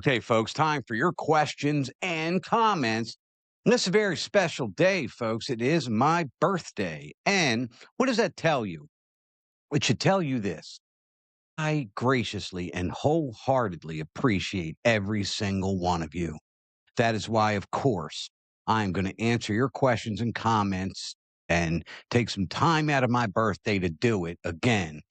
Okay, folks, time for your questions and comments. This is a very special day, folks. It is my birthday. And what does that tell you? It should tell you this. I graciously and wholeheartedly appreciate every single one of you. That is why, of course, I'm going to answer your questions and comments and take some time out of my birthday to do it again,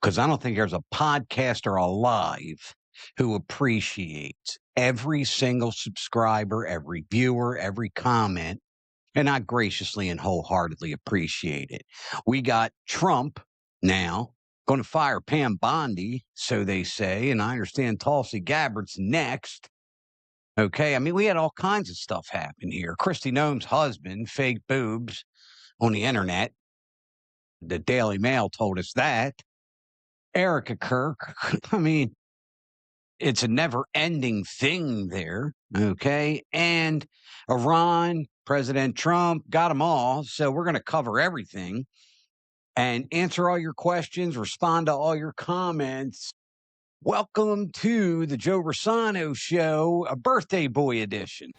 because I don't think there's a podcaster alive who appreciates every single subscriber, every viewer, every comment, and I graciously and wholeheartedly appreciate it. We got Trump now going to fire Pam Bondi, so they say, and I understand Tulsi Gabbard's next. Okay, I mean, we had all kinds of stuff happen here. Christy Noem's husband, fake boobs on the internet. The Daily Mail told us that. Erika Kirk, I mean, it's a never ending thing there. Okay. And Iran, President Trump, got them all. So we're going to cover everything and answer all your questions, respond to all your comments. Welcome to the Joe Rossano Show, a birthday boy edition.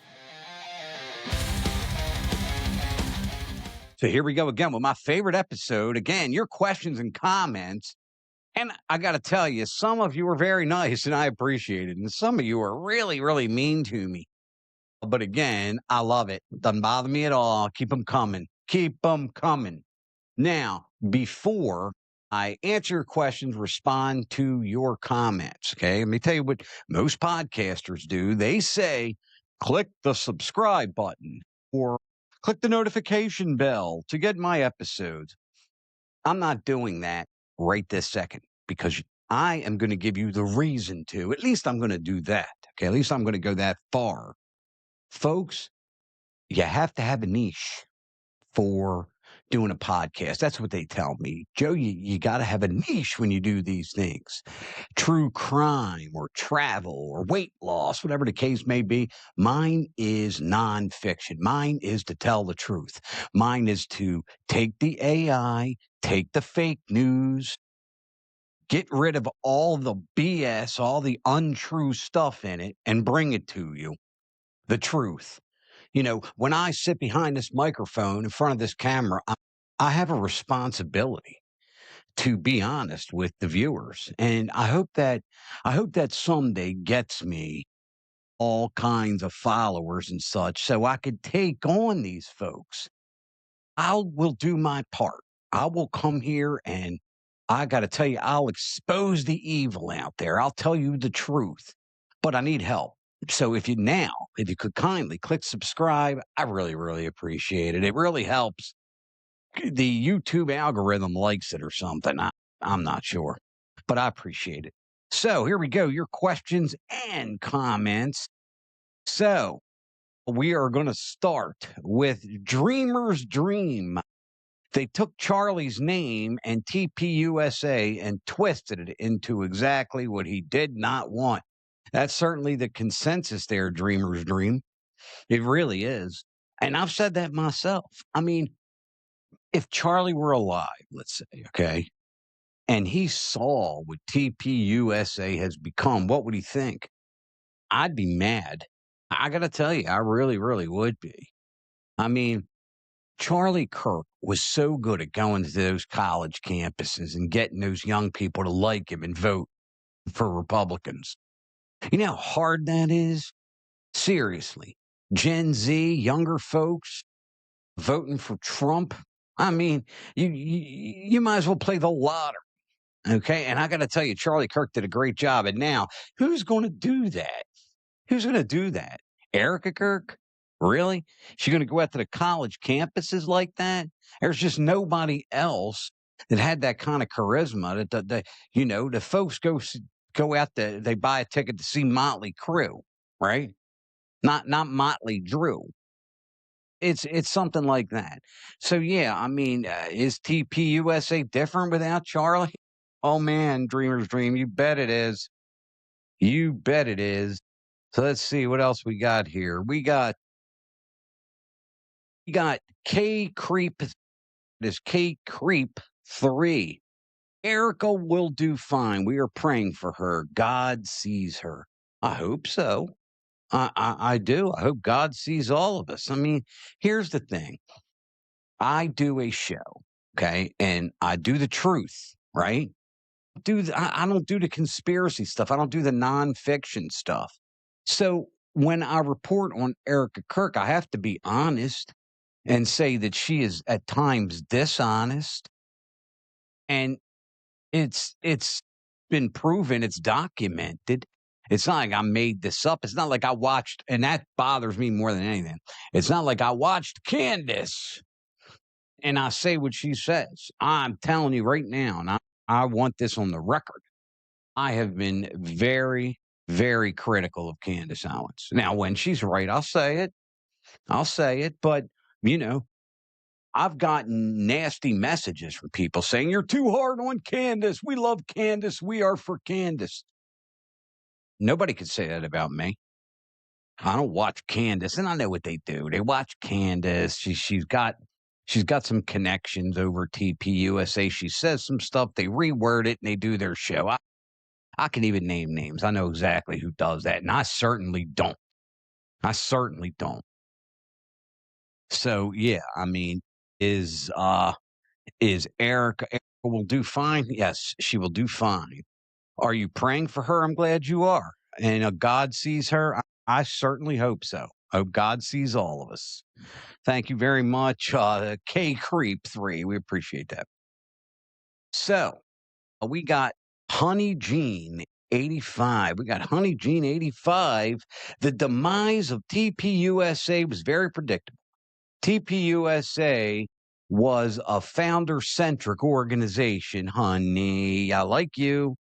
So here we go again with my favorite episode. Again, your questions and comments. And I got to tell you, some of you are very nice and I appreciate it. And some of you are really, really mean to me. But again, I love it. Doesn't bother me at all. Keep them coming. Keep them coming. Now, before I answer your questions, respond to your comments. Okay. Let me tell you what most podcasters do. They say, click the subscribe button or click the notification bell to get my episodes. I'm not doing that right this second because I am going to give you the reason to. At least I'm going to do that. Okay. At least I'm going to go that far. Folks, you have to have a niche for doing a podcast. That's what they tell me. Joe, you got to have a niche when you do these things. True crime or travel or weight loss, whatever the case may be. Mine is nonfiction. Mine is to tell the truth. Mine is to take the AI, take the fake news, get rid of all the BS, all the untrue stuff in it, and bring it to you. The truth. You know, when I sit behind this microphone in front of this camera, I have a responsibility to be honest with the viewers. And I hope that someday gets me all kinds of followers and such so I could take on these folks. I will do my part. I will come here and I got to tell you, I'll expose the evil out there. I'll tell you the truth, but I need help. So if you could kindly click subscribe, I really, really appreciate it. It really helps. The YouTube algorithm likes it or something. I'm not sure, but I appreciate it. So here we go. Your questions and comments. So we are going to start with Dreamer's Dream. They took Charlie's name and TPUSA and twisted it into exactly what he did not want. That's certainly the consensus there, Dreamer's Dream. It really is. And I've said that myself. I mean, if Charlie were alive, let's say, okay, and he saw what TPUSA has become, what would he think? I'd be mad. I got to tell you, I really, really would be. I mean, Charlie Kirk was so good at going to those college campuses and getting those young people to like him and vote for Republicans. You know how hard that is? Seriously. Gen Z, younger folks voting for Trump. I mean, you might as well play the lottery. Okay. And I got to tell you, Charlie Kirk did a great job. And now, who's going to do that? Who's going to do that? Erika Kirk? Really? She's going to go out to the college campuses like that? There's just nobody else that had that kind of charisma. The folks go out there, they buy a ticket to see Motley Crue, right? Not Motley Drew. It's something like that. So yeah, I mean, is TPUSA different without Charlie? Oh man, Dreamer's Dream, you bet it is. You bet it is. So let's see what else we got here. We got K Creep. This K Creep 3. Erika will do fine. We are praying for her. God sees her. I hope so. I do. I hope God sees all of us. I mean, here's the thing. I do a show, okay, and I do the truth, right? I don't do the conspiracy stuff. I don't do the nonfiction stuff. So when I report on Erika Kirk, I have to be honest and say that she is at times dishonest, and it's been proven, it's documented. It's not like I made this up. It's not like I watched, and that bothers me more than anything. It's not like I watched Candace and I say what she says. I'm telling you right now, and I want this on the record. I have been very, very critical of Candace Owens. Now, when she's right, I'll say it. I'll say it. But, you know, I've gotten nasty messages from people saying, "You're too hard on Candace. We love Candace. We are for Candace." Nobody could say that about me. I don't watch Candace, and I know what they do. They watch Candace. She's got some connections over TPUSA. She says some stuff, they reword it, and they do their show. I can even name names. I know exactly who does that, and I certainly don't. I certainly don't. So yeah, I mean, is Erica will do fine? Yes, she will do fine. Are you praying for her? I'm glad you are. And God sees her. I certainly hope so. Hope God sees all of us. Thank you very much, K Creep 3. We appreciate that. So we got Honey Jean 85. We got Honey Jean 85. The demise of TPUSA was very predictable. TPUSA was a founder centric organization, honey. I like you.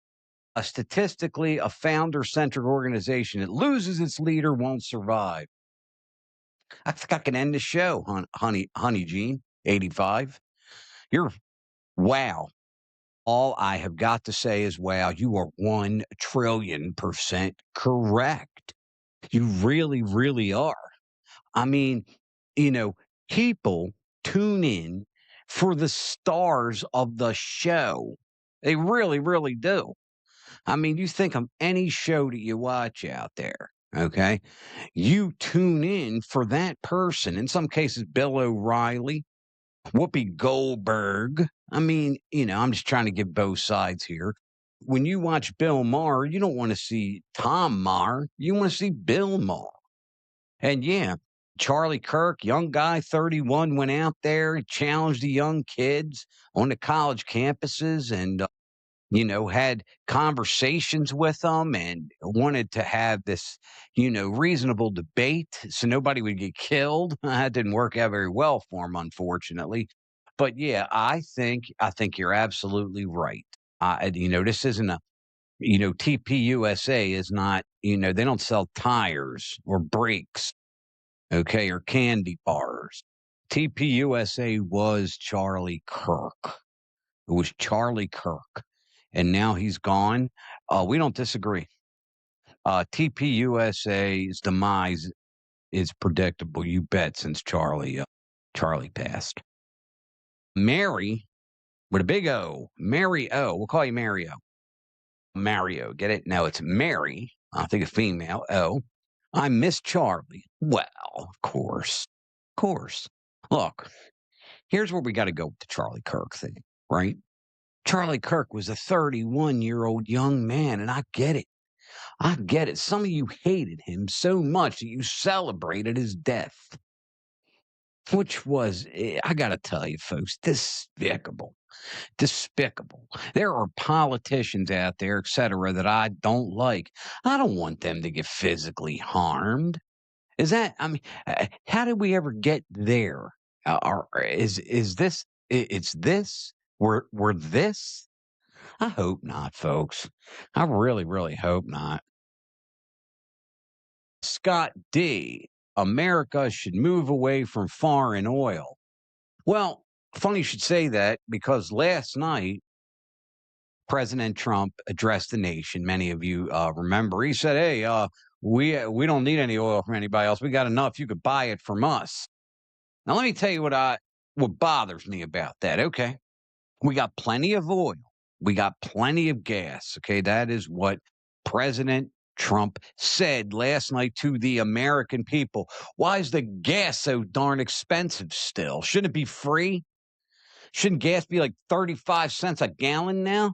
Statistically, a founder centric organization that loses its leader won't survive. I think I can end the show, honey Jean 85. You're wow. All I have got to say is, wow, you are 1,000,000,000% correct. You really, really are. I mean, you know, people tune in for the stars of the show. They really, really do. I mean, you think of any show that you watch out there, okay? You tune in for that person. In some cases, Bill O'Reilly, Whoopi Goldberg. I mean, I'm just trying to give both sides here. When you watch Bill Maher, you don't want to see Tom Maher. You want to see Bill Maher. And yeah, Charlie Kirk, young guy, 31, went out there, challenged the young kids on the college campuses and, had conversations with them and wanted to have this, reasonable debate so nobody would get killed. That didn't work out very well for him, unfortunately. But yeah, I think you're absolutely right. This isn't a TPUSA is not, they don't sell tires or brakes, okay, or candy bars. TPUSA was Charlie Kirk. It was Charlie Kirk. And now he's gone. We don't disagree. TPUSA's demise is predictable, you bet, since Charlie passed. Mary, with a big O, Mary O. We'll call you Mary O. Mario, get it? No, it's Mary. I think a female. Oh, I miss Charlie. Well, of course. Of course. Look, here's where we got to go with the Charlie Kirk thing, right? Charlie Kirk was a 31-year-old young man, and I get it. I get it. Some of you hated him so much that you celebrated his death, which was, I got to tell you, folks, despicable. Despicable. There are politicians out there, et cetera, that I don't like. I don't want them to get physically harmed. I mean, how did we ever get there? Is this, it's this? We're this? I hope not, folks. I really, really hope not. Scott D. America should move away from foreign oil. Well, funny you should say that because last night, President Trump addressed the nation. Many of you remember. He said, "Hey, we don't need any oil from anybody else. We got enough. You could buy it from us." Now, let me tell you what bothers me about that. Okay, we got plenty of oil. We got plenty of gas. Okay, that is what President Trump said last night to the American people, why is the gas so darn expensive still? Shouldn't it be free? Shouldn't gas be like 35 cents a gallon now?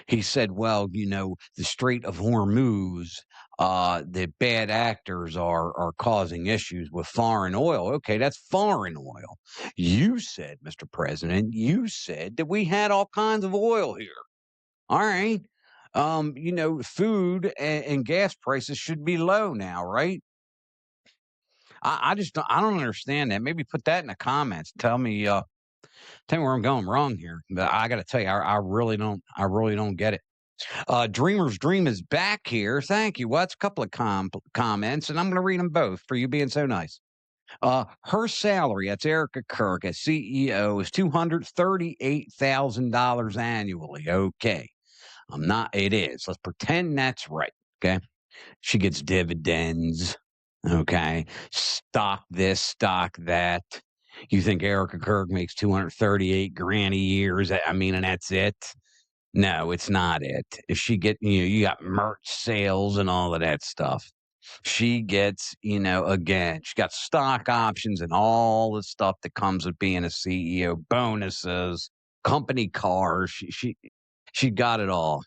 He said, well, the Strait of Hormuz, the bad actors are causing issues with foreign oil. Okay, that's foreign oil. You said, Mr. President, you said that we had all kinds of oil here. All right. Food and gas prices should be low now, right? I just I don't understand that. Maybe put that in the comments. Tell me where I'm going wrong here. But I got to tell you, I really don't. I really don't get it. Dreamer's Dream is back here. Thank you. What's a couple of comments, and I'm going to read them both for you being so nice. Her salary, that's Erika Kirk as CEO, is $238,000 annually. Okay. It is. Let's pretend that's right. Okay. She gets dividends. Okay. Stock this, stock that. You think Erika Kirk makes 238 grand a year? And that's it? No, it's not it. If she you got merch sales and all of that stuff. She gets, again, she got stock options and all the stuff that comes with being a CEO, bonuses, company cars. She got it all.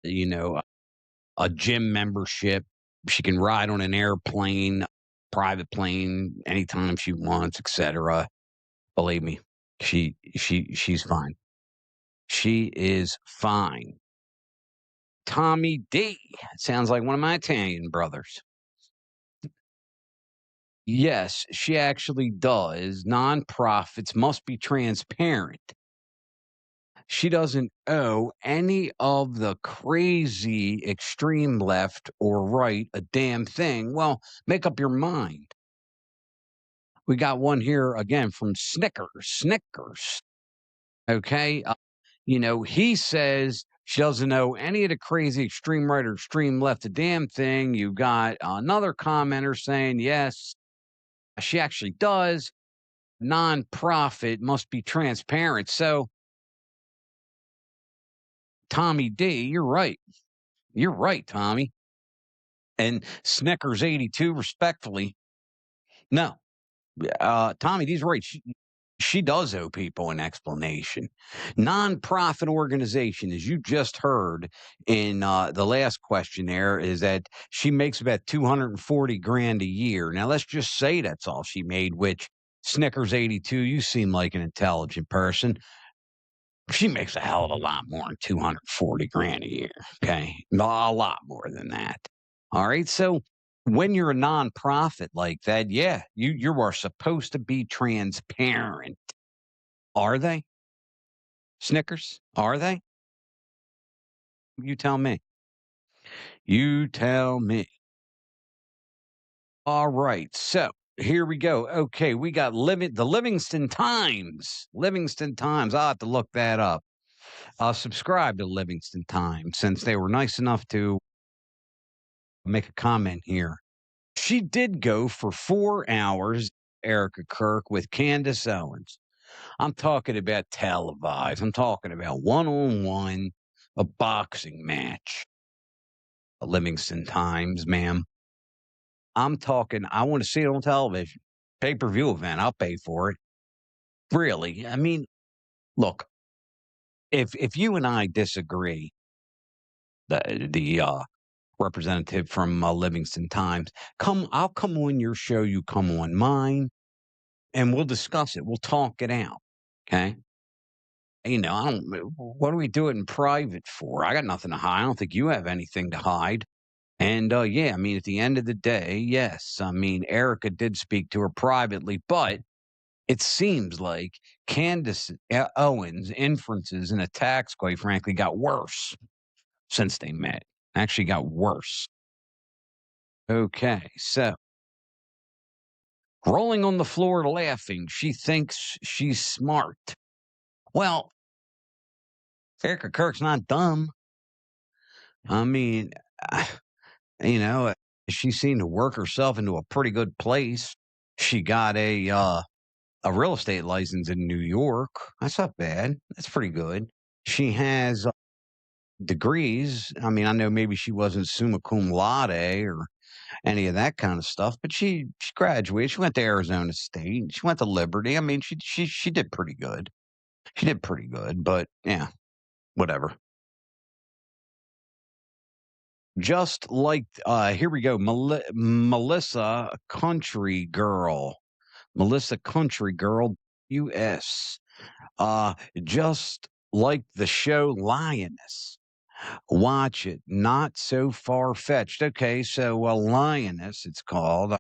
You know, a gym membership. She can ride on an airplane, private plane, anytime she wants, etc. Believe me, she's fine. She is fine. Tommy D. Sounds like one of my Italian brothers. Yes, she actually does. Nonprofits must be transparent. She doesn't owe any of the crazy extreme left or right a damn thing. Well, make up your mind. We got one here again from Snickers. Snickers. Okay. He says she doesn't know any of the crazy extreme right or extreme left a damn thing. You got another commenter saying, yes, she actually does. Nonprofit must be transparent. So, Tommy D, you're right. You're right, Tommy. And Snickers 82, respectfully, no. Tommy D's right. She does owe people an explanation. Nonprofit organization, as you just heard in the last questionnaire, is that she makes about 240 grand a year. Now, let's just say that's all she made, which Snickers 82, you seem like an intelligent person. She makes a hell of a lot more than 240 grand a year. Okay. A lot more than that. All right. So when you're a nonprofit like that, yeah, you are supposed to be transparent. Are they? Snickers? Are they? You tell me. You tell me. All right. So here we go. Okay, we got the Livingston Times. Livingston Times. I'll have to look that up. Subscribe to Livingston Times since they were nice enough to make a comment here. She did go for 4 hours, Erika Kirk, with Candace Owens. I'm talking about televised. I'm talking about one-on-one, a boxing match. A Livingston Times, ma'am. I'm talking, I want to see it on television. Pay-per-view event. I'll pay for it. Really. I mean, look, if you and I disagree, the representative from Livingston Times, I'll come on your show, you come on mine, and we'll discuss it. We'll talk it out. Okay. What do we do it in private for? I got nothing to hide. I don't think you have anything to hide. And yeah, I mean, at the end of the day, yes. I mean, Erika did speak to her privately, but it seems like Candace Owens' inferences and attacks, quite frankly, got worse since they met. Actually got worse. Okay, so rolling on the floor laughing, she thinks she's smart. Well, Erika Kirk's not dumb. I mean, she seemed to work herself into a pretty good place. She got a real estate license in New York. That's not bad. That's pretty good. She has degrees. I mean, I know maybe she wasn't summa cum laude or any of that kind of stuff, but she graduated. She went to Arizona State. She went to Liberty. I mean, she did pretty good. She did pretty good, but yeah, whatever. Just like here we go, Melissa Country Girl. Melissa Country Girl US. Just like the show Lioness. Watch it. Not so far fetched. Okay, so Lioness, it's called.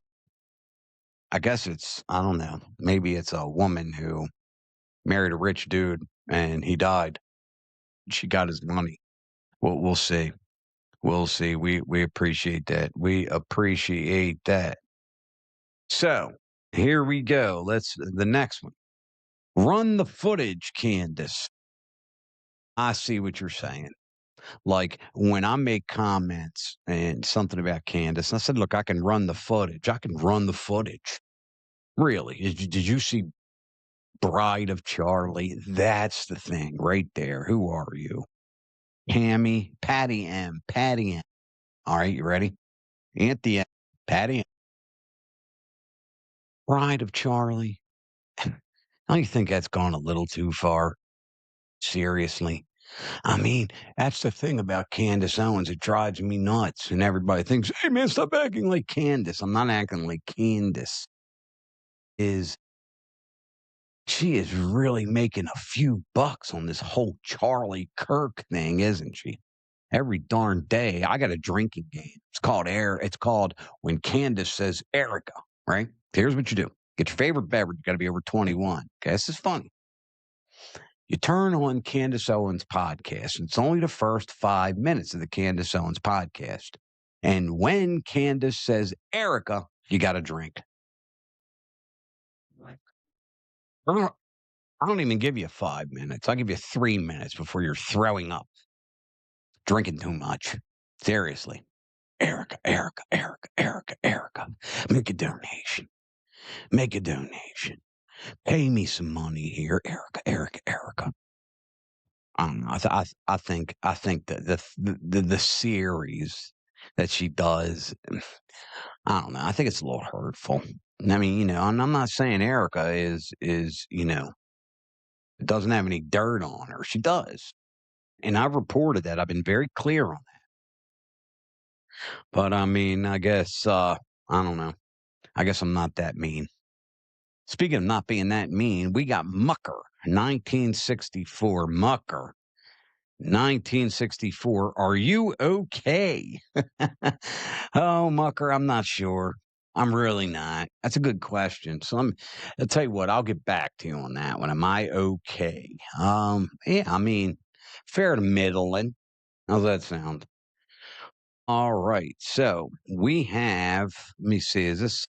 I guess it's, I don't know. Maybe it's a woman who married a rich dude and he died. She got his money. We'll see. We'll see. We appreciate that. We appreciate that. So here we go. Let's the next one. Run the footage, Candace. I see what you're saying. Like when I make comments and something about Candace, I said, look, I can run the footage. I can run the footage. Really? Did you see Bride of Charlie? That's the thing right there. Who are you? Hammy, Patty M. Patty M. All right, you ready? Auntie M. Patty M. Bride of Charlie. Don't you think that's gone a little too far? Seriously. I mean, that's the thing about Candace Owens. It drives me nuts. And everybody thinks, hey, man, stop acting like Candace. I'm not acting like Candace. Is she is really making a few bucks on this whole Charlie Kirk thing, isn't she? Every darn day, I got a drinking game. It's called It's called When Candace Says Erika, right? Here's what you do. Get your favorite beverage. You got to be over 21. Okay, this is funny. You turn on Candace Owens' podcast, and it's only the first 5 minutes of the Candace Owens podcast. And when Candace says Erika, you got to drink. I don't, I don't even give you 5 minutes. I'll give you 3 minutes before you're throwing up, drinking too much. Seriously. Erika, Erika, Erika, Erika, Erika. Make a donation. Make a donation. Pay me some money here. Erika, Erika, Erika. I don't know. I think that the series that she does, I don't know. I think it's a little hurtful. I mean, and I'm not saying Erica is doesn't have any dirt on her. She does, and I've reported that. I've been very clear on that. But I mean, I guess I don't know. I guess I'm not that mean. Speaking of not being that mean, we got Mucker, 1964 Mucker. 1964. Are you okay? Oh, Mucker, I'm not sure. I'm really not. That's a good question. So I'll tell you what, I'll get back to you on that one. Am I okay? Yeah, I mean, fair to middling. How's that sound? All right. So we have, let me see, is this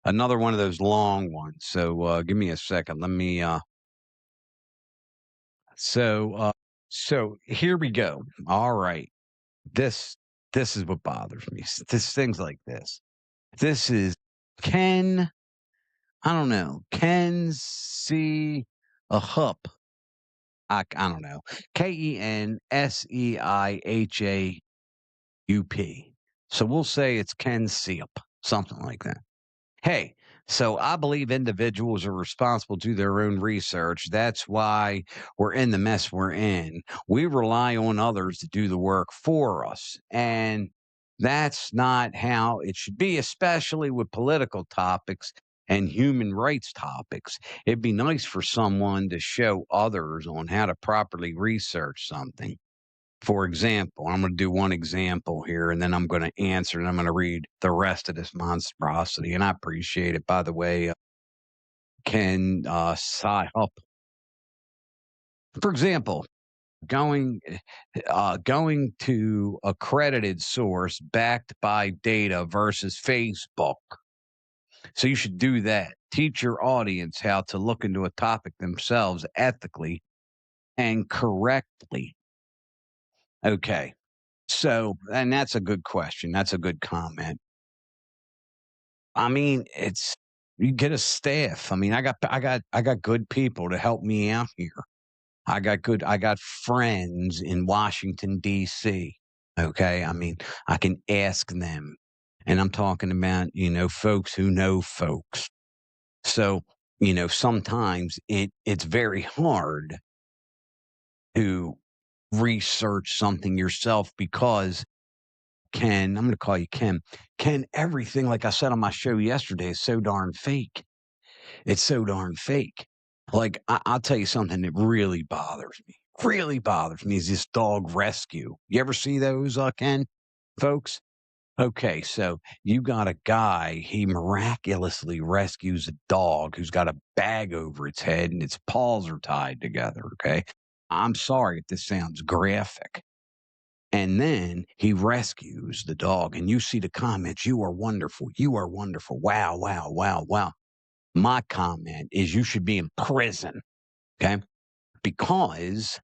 another one of those long ones? So give me a second. Let me so uh so here we go. All right. This this is what bothers me. This things like this. This is Ken. I don't know. Ken see a hup. I don't know. KenSeihup. So we'll say it's Ken Seop, something like that. Hey, so I believe individuals are responsible to their own research. That's why we're in the mess we're in. We rely on others to do the work for us. And that's not how it should be, especially with political topics and human rights topics. It'd be nice for someone to show others on how to properly research something. For example, I'm going to do one example here and then I'm going to answer and I'm going to read the rest of this monstrosity. And I appreciate it. By the way, Ken sigh up. For example, going to accredited source backed by data versus Facebook. So you should do that. Teach your audience how to look into a topic themselves ethically and correctly. Okay. So, and that's a good question. That's a good comment. I mean, it's you get a staff. I mean, I got good people to help me out here. I got friends in Washington, D.C. Okay. I mean, I can ask them. And I'm talking about, folks who know folks. So, sometimes it's very hard to research something yourself because I'm going to call you Ken, everything, like I said on my show yesterday, is so darn fake. It's so darn fake. Like, I'll tell you something that really bothers me is this dog rescue. You ever see those, Ken, folks? Okay, so you got a guy, he miraculously rescues a dog who's got a bag over its head and its paws are tied together, okay? I'm sorry if this sounds graphic. And then he rescues the dog, and you see the comments, "You are wonderful. You are wonderful. Wow, wow, wow, wow." My comment is you should be in prison, okay? Because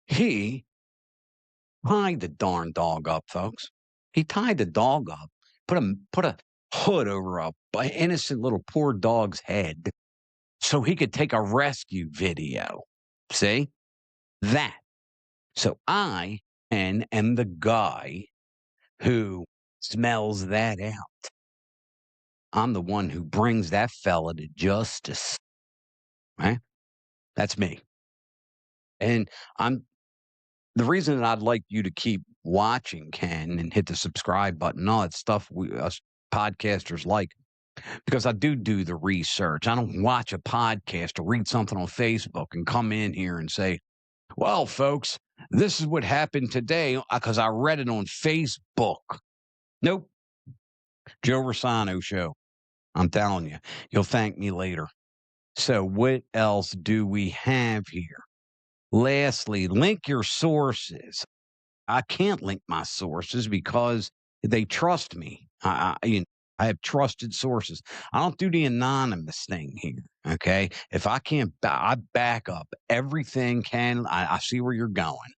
he tied the darn dog up, folks. He tied the dog up, put a hood over a innocent little poor dog's head so he could take a rescue video. See? That. So I am the guy who smells that out. I'm the one who brings that fella to justice. Right? That's me. And the reason that I'd like you to keep watching, Ken, and hit the subscribe button, and all that stuff us podcasters like, because I do the research. I don't watch a podcast or read something on Facebook and come in here and say, well, folks, this is what happened today because I read it on Facebook. Nope. Joe Rossano Show. I'm telling you, you'll thank me later. So what else do we have here? Lastly, link your sources. I can't link my sources because they trust me. I have trusted sources. I don't do the anonymous thing here. Okay. If I can't, I back up everything. I see where you're going.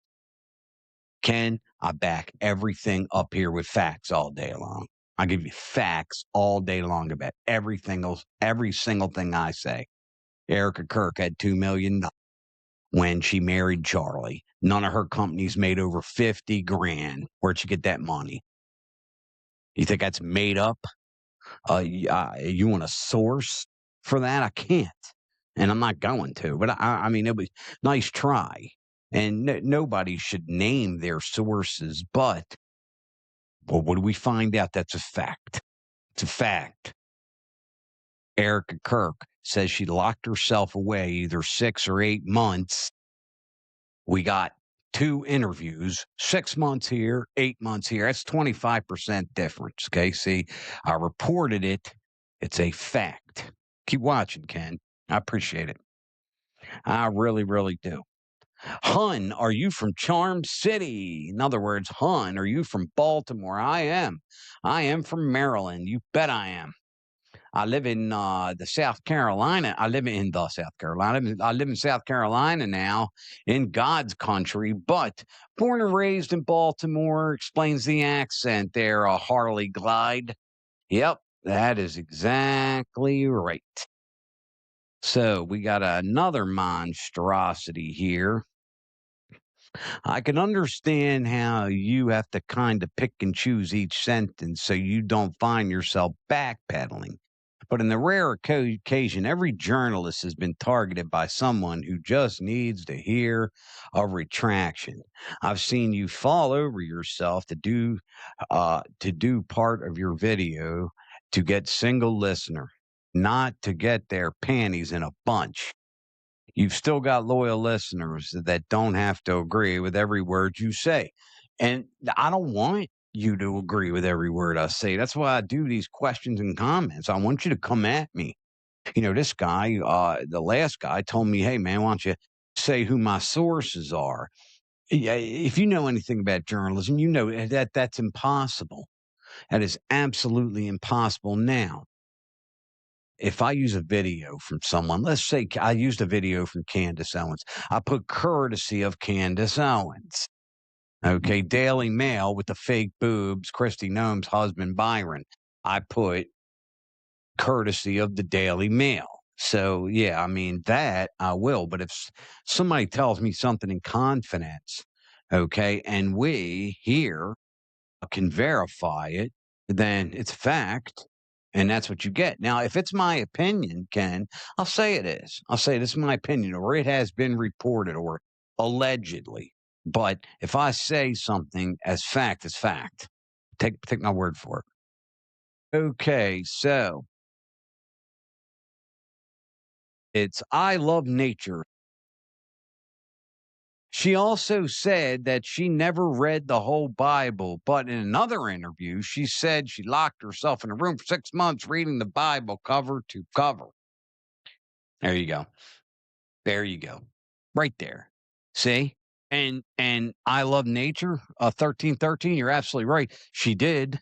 I back everything up here with facts all day long. I give you facts all day long about every single thing I say. Erika Kirk had $2 million when she married Charlie. None of her companies made over 50 grand. Where'd she get that money? You think that's made up? You want a source for that? I can't. And I'm not going to. But I mean, it was nice try. And nobody should name their sources. But what do we find out? That's a fact. It's a fact. Erika Kirk says she locked herself away either 6 or 8 months. We got 2 interviews, 6 months here, 8 months here. That's 25% difference. Okay. See, I reported it. It's a fact. Keep watching, Ken. I appreciate it. I really, really do. Hun, are you from Charm City? In other words, Hun, are you from Baltimore? I am. I am from Maryland. You bet I am. I live in the South Carolina. I live in South Carolina now, in God's country, but born and raised in Baltimore. Explains the accent there, a Harley Glide. Yep, that is exactly right. So we got another monstrosity here. I can understand how you have to kind of pick and choose each sentence so you don't find yourself backpedaling. But in the rare occasion, every journalist has been targeted by someone who just needs to hear a retraction. I've seen you fall over yourself to do part of your video to get single listener, not to get their panties in a bunch. You've still got loyal listeners that don't have to agree with every word you say. And I don't want you to agree with every word I say. That's why I do these questions and comments. I want you to come at me. This guy, the last guy told me, hey, man, why don't you say who my sources are? Yeah, if you know anything about journalism, you know that that's impossible. That is absolutely impossible. Now, if I use a video from someone, let's say I used a video from Candace Owens, I put courtesy of Candace Owens. Okay, Daily Mail with the fake boobs, Kristi Noem's husband, Byron. I put courtesy of the Daily Mail. So, yeah, I mean, that I will. But if somebody tells me something in confidence, okay, and we here can verify it, then it's fact. And that's what you get. Now, if it's my opinion, Ken, I'll say it is. I'll say this is my opinion, or it has been reported, or allegedly. But if I say something as fact, it's fact. Take my word for it. Okay, so it's I love nature. She also said that she never read the whole Bible, but in another interview, she said she locked herself in a room for 6 months reading the Bible cover to cover. There you go. There you go. Right there. See? And I love nature. 1313, you're absolutely right. She did.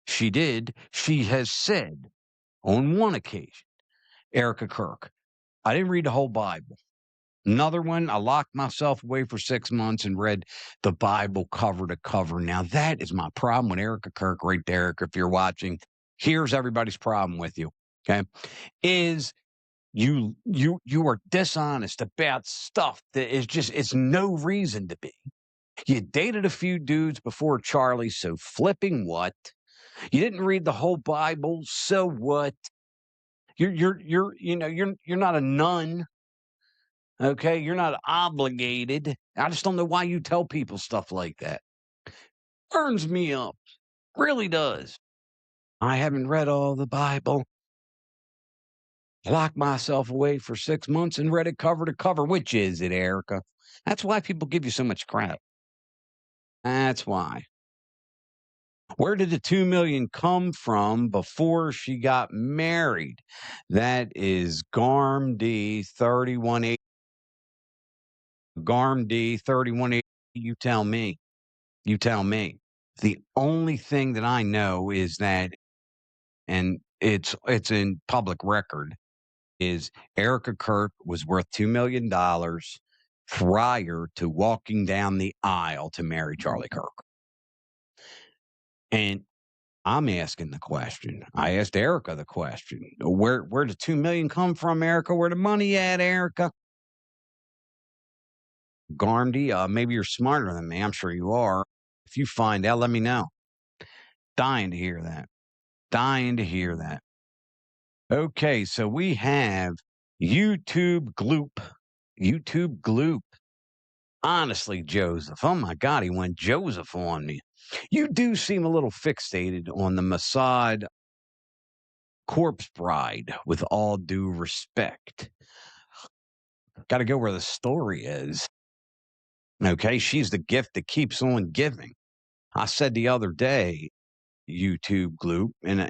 She did. She has said on one occasion, Erika Kirk, I didn't read the whole Bible. Another one, I locked myself away for 6 months and read the Bible cover to cover. Now, that is my problem with Erika Kirk right there, Erika, if you're watching. Here's everybody's problem with you, okay? Is you are dishonest about stuff that is just it's no reason to be. You dated a few dudes before Charlie, so flipping what? You didn't read the whole Bible, so what? You're not a nun. Okay, you're not obligated. I just don't know why you tell people stuff like that. Burns me up. Really does. I haven't read all the Bible. Locked myself away for 6 months and read it cover to cover. Which is it, Erika? That's why people give you so much crap. That's why. Where did the 2 million come from before she got married? That is Garm D 3180. Garm D 3180. You tell me. You tell me. The only thing that I know is that, and it's in public record, is Erika Kirk was worth $2 million prior to walking down the aisle to marry Charlie Kirk. And I'm asking the question. I asked Erika the question. Where did 2 million come from, Erika? Where the money at, Erika? Garmdy, maybe you're smarter than me. I'm sure you are. If you find out, let me know. Dying to hear that. Dying to hear that. Okay, so we have YouTube Gloop. YouTube Gloop. Honestly, Joseph. Oh my God, he went Joseph on me. You do seem a little fixated on the Mossad corpse bride, with all due respect. Got to go where the story is. Okay, she's the gift that keeps on giving. I said the other day, YouTube Gloop, and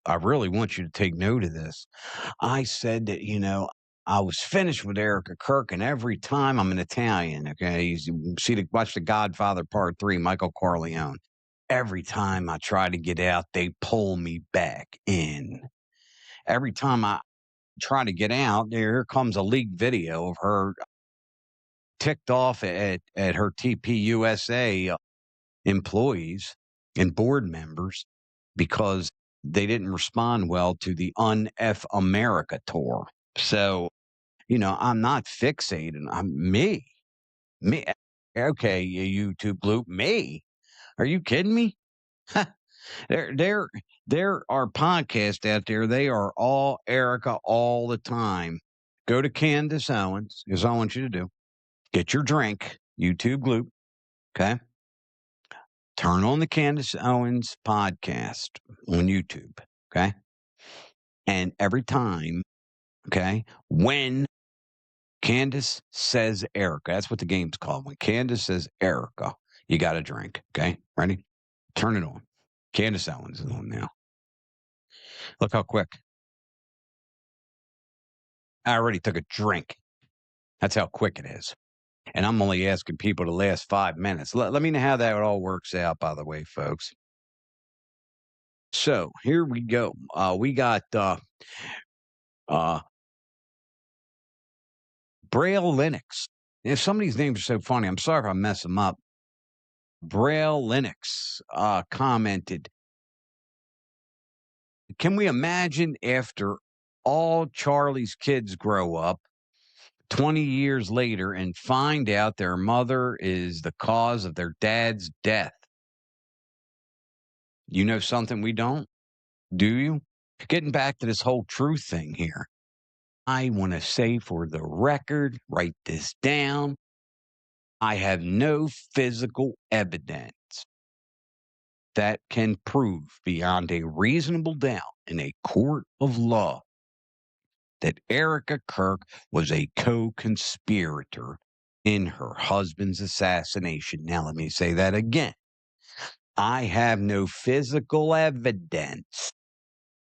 I really want you to take note of this. I said that, I was finished with Erika Kirk, and every time I'm an Italian, okay, watch The Godfather Part 3, Michael Corleone. Every time I try to get out, they pull me back in. Every time I try to get out, here comes a leaked video of her ticked off at her TPUSA employees and board members because they didn't respond well to the Un-F America tour. So, I'm not fixated. I'm me. Me. Okay, you YouTube Gloop. Me. Are you kidding me? There are podcasts out there. They are all Erika all the time. Go to Candace Owens, is all I want you to do. Get your drink, YouTube Gloop. Okay. Turn on the Candace Owens podcast on YouTube. Okay. And every time, okay, when Candace says Erika, that's what the game's called. When Candace says Erika, you got a drink. Okay. Ready? Turn it on. Candace Owens is on now. Look how quick. I already took a drink. That's how quick it is. And I'm only asking people to last 5 minutes. Let me know how that all works out, by the way, folks. So here we go. We got Braille Linux. Some of these names are so funny. I'm sorry if I mess them up. Braille Linux commented, can we imagine after all Charlie's kids grow up 20 years later and find out their mother is the cause of their dad's death. You know something we don't? Do you? Getting back to this whole truth thing here. I want to say for the record, write this down. I have no physical evidence that can prove beyond a reasonable doubt in a court of law that Erika Kirk was a co-conspirator in her husband's assassination. Now, let me say that again. I have no physical evidence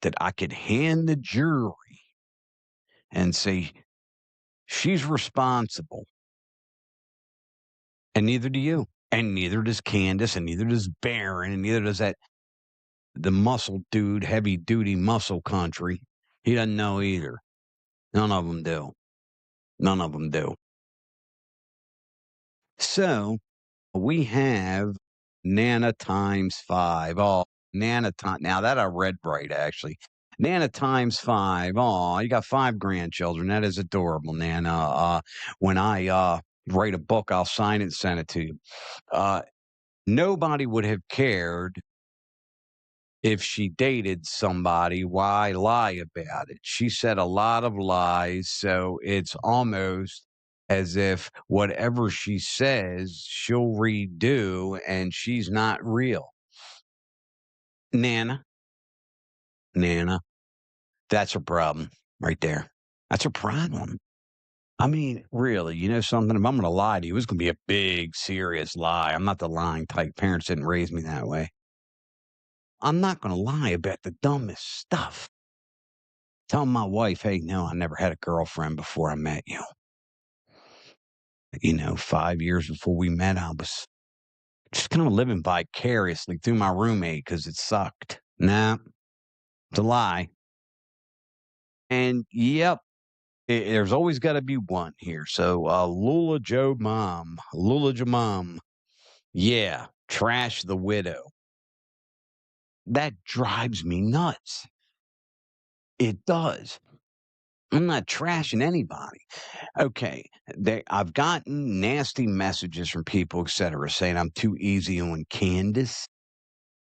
that I could hand the jury and say she's responsible. And neither do you. And neither does Candace, and neither does Barron, and neither does the muscle dude, heavy duty muscle country. He doesn't know either. None of them do. None of them do. So we have Nana times 5. Oh, Nana time. Now that I read right, actually. Nana times 5. Oh, you got 5 grandchildren. That is adorable, Nana. When I write a book, I'll sign it and send it to you. Nobody would have cared if she dated somebody. Why lie about it? She said a lot of lies, so it's almost as if whatever she says, she'll redo, and she's not real. Nana, that's her problem right there. That's her problem. I mean, really, you know something? If I'm going to lie to you, it's going to be a big, serious lie. I'm not the lying type. Parents didn't raise me that way. I'm not going to lie about the dumbest stuff. Tell my wife, hey, no, I never had a girlfriend before I met you. 5 years before we met, I was just kind of living vicariously through my roommate because it sucked. Nah, it's a lie. And yep, there's always got to be one here. So, Lula Joe Mom, yeah, trash the widow. That drives me nuts. It does. I'm not trashing anybody. Okay, I've gotten nasty messages from people, etc., saying I'm too easy on Candace,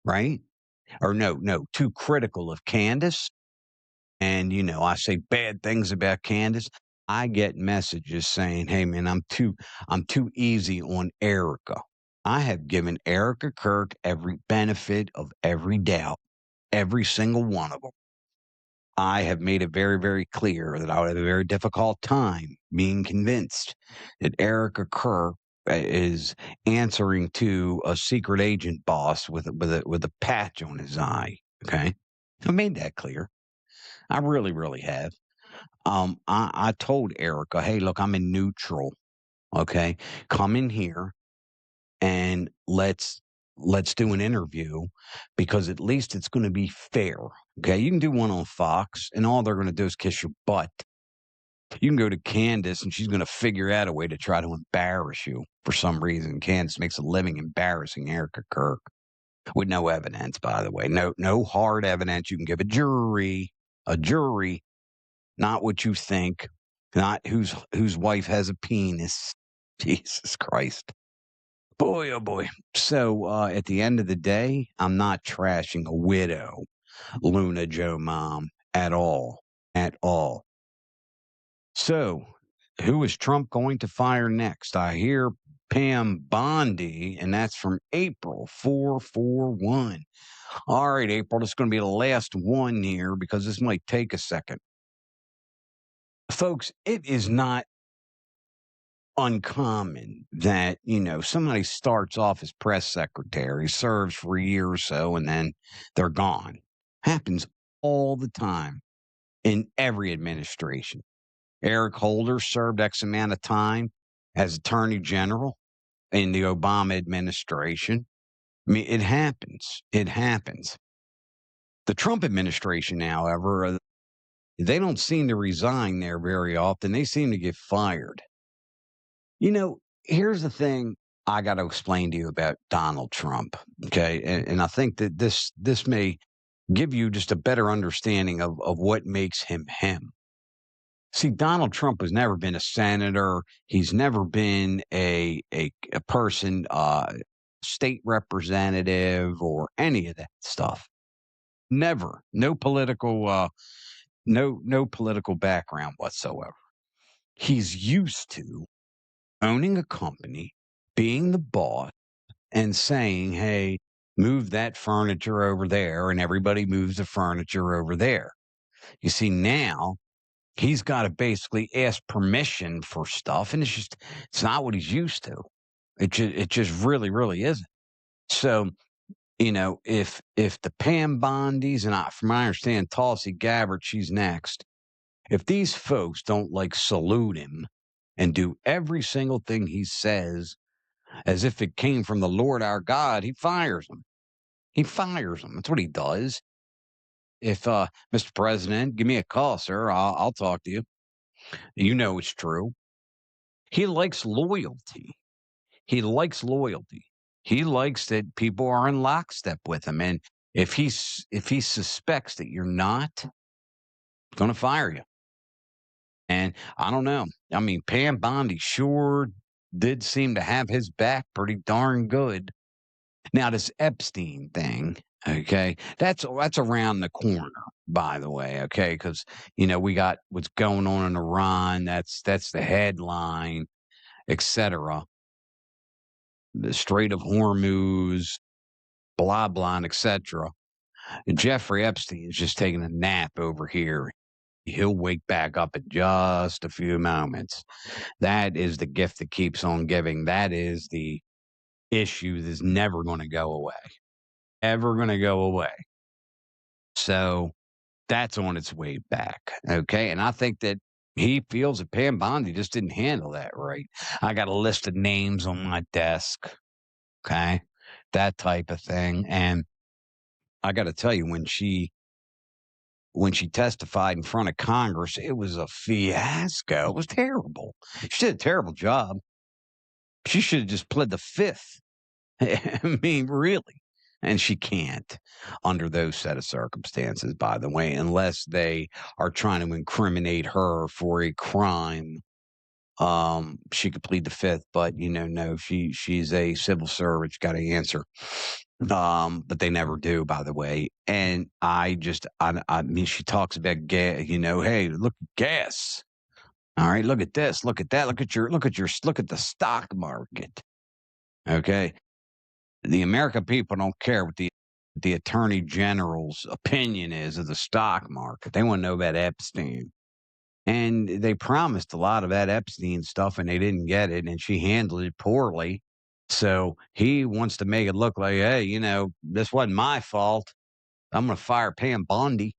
right? Or no, too critical of Candace. And I say bad things about Candace. I get messages saying, "Hey man, I'm too easy on Erika." I have given Erika Kirk every benefit of every doubt, every single one of them. I have made it very, very clear that I would have a very difficult time being convinced that Erika Kirk is answering to a secret agent boss with a patch on his eye. Okay, I made that clear. I really, really have. I told Erika, hey, look, I'm in neutral. Okay, come in here and let's do an interview because at least it's going to be fair. Okay, you can do one on Fox, and all they're going to do is kiss your butt. You can go to Candace, and she's going to figure out a way to try to embarrass you for some reason. Candace makes a living embarrassing Erika Kirk with no evidence, by the way. No hard evidence you can give a jury, not what you think, not whose wife has a penis. Jesus Christ. Boy, oh boy. So at the end of the day, I'm not trashing a widow, Luna Joe Mom, at all. At all. So, who is Trump going to fire next? I hear Pam Bondi, and that's from April 441. All right, April, this is going to be the last one here because this might take a second. Folks, it is not uncommon that, somebody starts off as press secretary, serves for a year or so, and then they're gone. Happens all the time in every administration. Eric Holder served X amount of time as Attorney General in the Obama administration. I mean, it happens. It happens. The Trump administration, however, they don't seem to resign there very often. They seem to get fired. Here's the thing I got to explain to you about Donald Trump. Okay. And I think that this may give you just a better understanding of what makes him him. See, Donald Trump has never been a senator. He's never been a person, state representative or any of that stuff. Never. No political background whatsoever. He's used to owning a company, being the boss, and saying, "Hey, move that furniture over there," and everybody moves the furniture over there. You see, now he's got to basically ask permission for stuff, and it's not what he's used to. It just really isn't. So, if the Pam Bondis and from what I understand, Tulsi Gabbard, she's next. If these folks don't like salute him and do every single thing he says as if it came from the Lord our God, he fires them. He fires them. That's what he does. If Mr. President, give me a call, sir. I'll talk to you. You know it's true. He likes loyalty. He likes loyalty. He likes that people are in lockstep with him. And if he suspects that you're not, going to fire you. And I don't know. I mean, Pam Bondi sure did seem to have his back pretty darn good. Now, this Epstein thing, okay, that's around the corner, by the way, okay, because we got what's going on in Iran. That's the headline, etc. The Strait of Hormuz, blah blah, and etc. And Jeffrey Epstein is just taking a nap over here. He'll wake back up in just a few moments. That is the gift that keeps on giving. That is the issue that's never going to go away. Ever going to go away. So that's on its way back. Okay. And I think that he feels that Pam Bondi just didn't handle that right. I got a list of names on my desk. Okay. That type of thing. And I got to tell you, when she testified in front of Congress, it was a fiasco. It was terrible. She did a terrible job. She should have just pled the fifth. I mean, really. And she can't under those set of circumstances, by the way, unless they are trying to incriminate her for a crime. She could plead the fifth, but no, she's a civil servant. She's got to answer. But they never do, by the way. And I mean, she talks about gas, hey, look at gas. All right, look at this, look at that, look at the stock market. Okay. The American people don't care what the attorney general's opinion is of the stock market. They want to know about Epstein. And they promised a lot of that Epstein stuff and they didn't get it. And she handled it poorly. So he wants to make it look like, hey, this wasn't my fault. I'm going to fire Pam Bondi.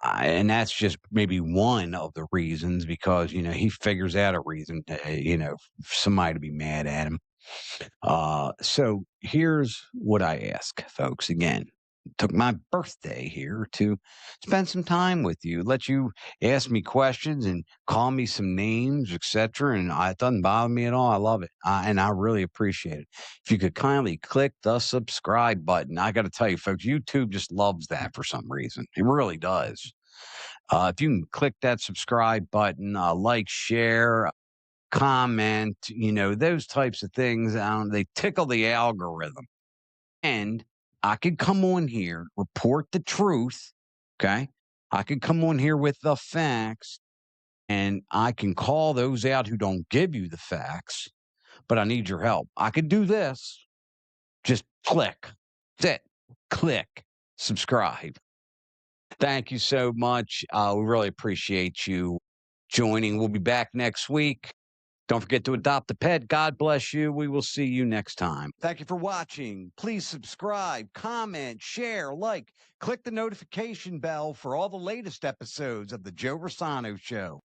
And that's just maybe one of the reasons because, he figures out a reason, somebody to be mad at him. So here's what I ask, folks. Again, took my birthday here to spend some time with you, let you ask me questions and call me some names, etc. And it doesn't bother me at all. I love it, and I really appreciate it. If you could kindly click the subscribe button, I got to tell you, folks, YouTube just loves that for some reason. It really does. If you can click that subscribe button, like, share, comment, those types of things. They tickle the algorithm. And I could come on here, report the truth. Okay. I could come on here with the facts and I can call those out who don't give you the facts, but I need your help. I could do this. Just click. That's it. Click. Subscribe. Thank you so much. We really appreciate you joining. We'll be back next week. Don't forget to adopt a pet. God bless you. We will see you next time. Thank you for watching. Please subscribe, comment, share, like, click the notification bell for all the latest episodes of the Joe Rossano Show.